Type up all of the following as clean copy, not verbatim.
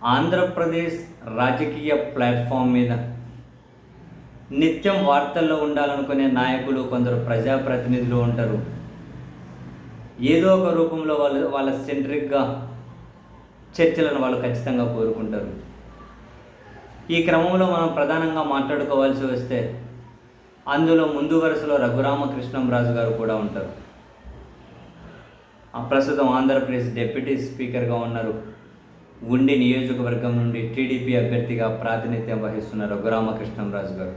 ఆంధ్రప్రదేశ్ రాజకీయ ప్లాట్ఫామ్ మీద నిత్యం వార్తల్లో ఉండాలనుకునే నాయకులు, కొందరు ప్రజాప్రతినిధులు ఉంటారు. ఏదో ఒక రూపంలో వాళ్ళ సెంట్రిక్గా చర్చలను వాళ్ళు ఖచ్చితంగా కోరుకుంటారు. ఈ క్రమంలో మనం ప్రధానంగా మాట్లాడుకోవాల్సి వస్తే అందులో ముందు వరుసలో రఘురామకృష్ణంరాజు గారు కూడా ఉంటారు. ప్రస్తుతం ఆంధ్రప్రదేశ్ డిప్యూటీ స్పీకర్గా ఉన్నారు. ఉండి నియోజకవర్గం నుండి టీడీపీ అభ్యర్థిగా ప్రాతినిధ్యం వహిస్తున్న రఘురామకృష్ణంరాజు గారు.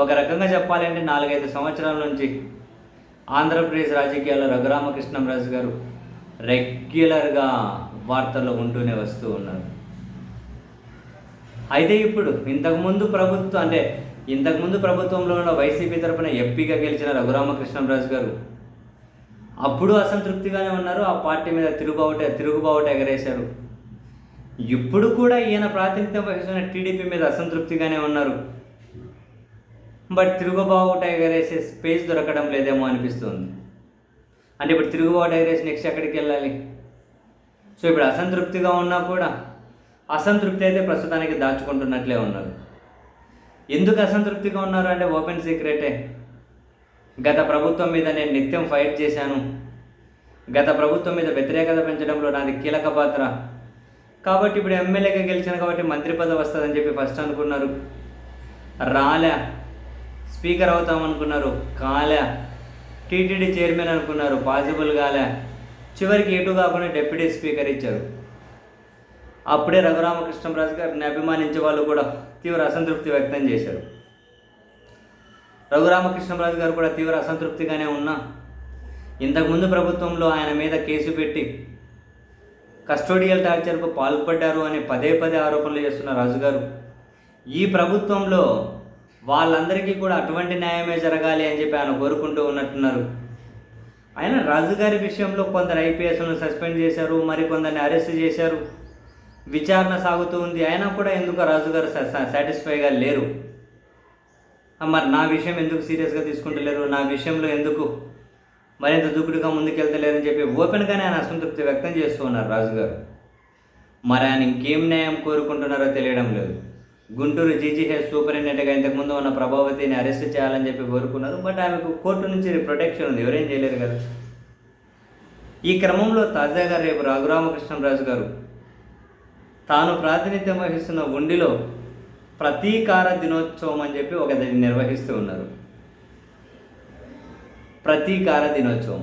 ఒక రకంగా చెప్పాలంటే 4-5 సంవత్సరాల నుంచి ఆంధ్రప్రదేశ్ రాజకీయాల్లో రఘురామకృష్ణంరాజు గారు రెగ్యులర్గా వార్తల్లో ఉంటూనే వస్తూ ఉన్నారు. అయితే ఇప్పుడు ఇంతకుముందు ప్రభుత్వంలో ఉన్న వైసీపీ తరపున ఎంపీగా గెలిచిన రఘురామకృష్ణంరాజు గారు అప్పుడు అసంతృప్తిగానే ఉన్నారు. ఆ పార్టీ మీద తిరుగుబావుట ఎగరేశారు. ఇప్పుడు కూడా ఈయన ప్రాతినిధ్యం వహిస్తున్న టీడీపీ మీద అసంతృప్తిగానే ఉన్నారు. బట్ తిరుగుబావుట ఎగరేసే స్పేస్ దొరకడం లేదేమో అనిపిస్తుంది. అంటే ఇప్పుడు తిరుగుబావుట ఎగరేసి నెక్స్ట్ ఎక్కడికి వెళ్ళాలి? సో ఇప్పుడు అసంతృప్తిగా ఉన్నా కూడా అసంతృప్తి అయితే ప్రస్తుతానికి దాచుకుంటున్నట్లే ఉన్నారు. ఎందుకు అసంతృప్తిగా ఉన్నారు అంటే ఓపెన్ సీక్రెటే. గత ప్రభుత్వం మీద నేను నిత్యం ఫైట్ చేశాను. గత ప్రభుత్వం మీద వ్యతిరేకత పెంచడంలో నాది కీలక పాత్ర. కాబట్టి ఇప్పుడు ఎమ్మెల్యేగా గెలిచాను కాబట్టి మంత్రి పదవి వస్తుందని చెప్పి ఫస్ట్ అనుకున్నారు. రాలే. స్పీకర్ అవుతామనుకున్నారు, కాలే. టీటీడీ చైర్మన్ అనుకున్నారు, పాసిబుల్ కాలే. చివరికి ఎటు కాకుండా డిప్యూటీ స్పీకర్ ఇచ్చారు. అప్పుడే రఘురామకృష్ణంరాజు గారిని అభిమానించే వాళ్ళు కూడా తీవ్ర అసంతృప్తి వ్యక్తం చేశారు. రఘురామకృష్ణంరాజు గారు కూడా తీవ్ర అసంతృప్తిగానే ఉన్నా ఇంతకుముందు ప్రభుత్వంలో ఆయన మీద కేసు పెట్టి కస్టోడియల్ టార్చర్కు పాల్పడ్డారు అని పదే ఆరోపణలు చేస్తున్న రాజుగారు ఈ ప్రభుత్వంలో వాళ్ళందరికీ కూడా అటువంటి న్యాయమే జరగాలి అని చెప్పి ఆయన కోరుకుంటూ ఉన్నట్టున్నారు. ఆయన రాజుగారి విషయంలో కొందరు ఐపీఎస్లను సస్పెండ్ చేశారు, మరికొందరిని అరెస్ట్ చేశారు. విచారణ సాగుతూ ఉంది. అయినా కూడా ఎందుకు రాజుగారు సాటిస్ఫైగా లేరు. మరి నా విషయం ఎందుకు సీరియస్గా తీసుకుంటలేరు, నా విషయంలో ఎందుకు మరింత దూకుడుగా ముందుకెళ్తలేరని చెప్పి ఓపెన్గానే ఆయన అసంతృప్తి వ్యక్తం చేస్తూ ఉన్నారు రాజుగారు. మరి ఆయన ఇంకేం న్యాయం కోరుకుంటున్నారో తెలియడం లేదు. గుంటూరు జీజీహెచ్ సూపరింటెండెంట్గా ఇంతకుముందు ఉన్న ప్రభావతిని అరెస్ట్ చేయాలని చెప్పి కోరుకున్నారు. బట్ ఆమెకు కోర్టు నుంచి ప్రొటెక్షన్ ఉంది, ఎవరేం చేయలేరు కదా. ఈ క్రమంలో తాజాగా రేపు రఘురామకృష్ణంరాజు గారు తాను ప్రాతినిధ్యం వహిస్తున్న ఉండిలో ప్రతీకార దినోత్సవం అని చెప్పి ఒకటి నిర్వహిస్తూ ఉన్నారు. ప్రతీకార దినోత్సవం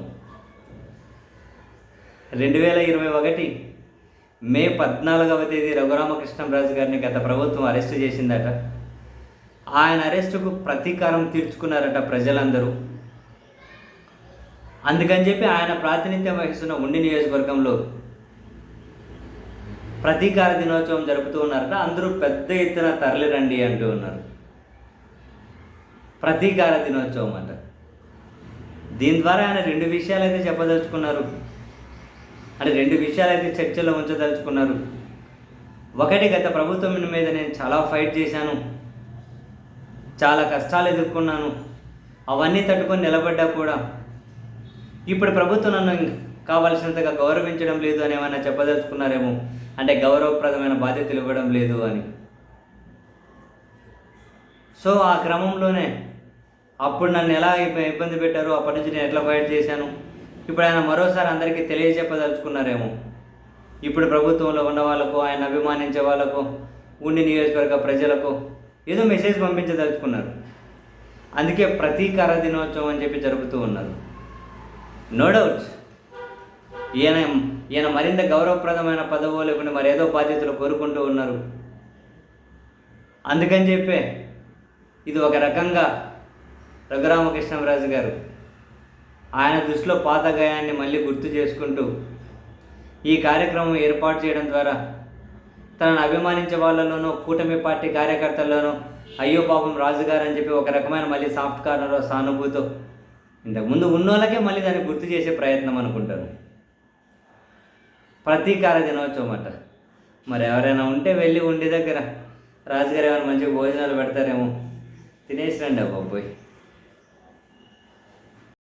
2021 మే 14వ తేదీ రఘురామకృష్ణంరాజు గారిని గత ప్రభుత్వం అరెస్టు చేసిందట. ఆయన అరెస్టుకు ప్రతీకారం తీర్చుకున్నారట ప్రజలందరూ. అందుకని చెప్పి ఆయన ప్రాతినిధ్యం వహిస్తున్న ఉండి నియోజకవర్గంలో ప్రతీకార దినోత్సవం జరుపుతూ ఉన్నారట. అందరూ పెద్ద ఎత్తున తరలిరండి అంటూ ఉన్నారు. ప్రతీకార దినోత్సవం అంట. దీని ద్వారా ఆయన 2 విషయాలు అయితే చెప్పదలుచుకున్నారు. అంటే 2 విషయాలు అయితే చర్చలో ఉంచదలుచుకున్నారు. ఒకటి, గత ప్రభుత్వం మీద నేను చాలా ఫైట్ చేశాను, చాలా కష్టాలు ఎదుర్కొన్నాను, అవన్నీ తట్టుకొని నిలబడ్డా కూడా ఇప్పుడు ప్రభుత్వం నన్ను కావాల్సినంతగా గౌరవించడం లేదు అని ఏమైనా చెప్పదలుచుకున్నారేమో. అంటే గౌరవప్రదమైన బాధ్యతలు ఇవ్వడం లేదు అని. సో ఆ క్రమంలోనే అప్పుడు నన్ను ఎలా ఇబ్బంది పెట్టారో, అప్పటి నుంచి నేను ఎట్లా ఫైట్ చేశాను, ఇప్పుడు ఆయన మరోసారి అందరికీ తెలియజెప్పదలుచుకున్నారేమో. ఇప్పుడు ప్రభుత్వంలో ఉన్న వాళ్ళకు, ఆయన అభిమానించే వాళ్ళకు, ఉండి నియోజకవర్గ ప్రజలకు ఏదో మెసేజ్ పంపించదలుచుకున్నారు. అందుకే ప్రతీకార దినోత్సవం అని చెప్పి జరుపుతూ ఉన్నారు. నో డౌట్ ఈయన మరింత గౌరవప్రదమైన పదవో లేకుండా మరేదో బాధ్యతలు కోరుకుంటూ ఉన్నారు. అందుకని చెప్పే ఇది ఒక రకంగా రఘురామకృష్ణంరాజు గారు ఆయన దృష్టిలో పాత గాయాన్ని మళ్ళీ గుర్తు చేసుకుంటూ ఈ కార్యక్రమం ఏర్పాటు చేయడం ద్వారా తనను అభిమానించే వాళ్ళలోనూ, కూటమి పార్టీ కార్యకర్తల్లోనూ అయ్యో పాపం రాజుగారు అని చెప్పి ఒక రకమైన మళ్ళీ సాఫ్ట్ కార్నర్ సానుభూతో ఇంతకుముందు ఉన్నోళ్ళకే మళ్ళీ దాన్ని గుర్తు చేసే ప్రయత్నం అనుకుంటారు. ప్రతీకార దినోత్సవం అట. మరి ఎవరైనా ఉంటే వెళ్ళి ఉండి దగ్గర రాజుగారు ఏమైనా మంచిగా భోజనాలు పెడతారేమో, తినేసి రండి అబ్బాయి.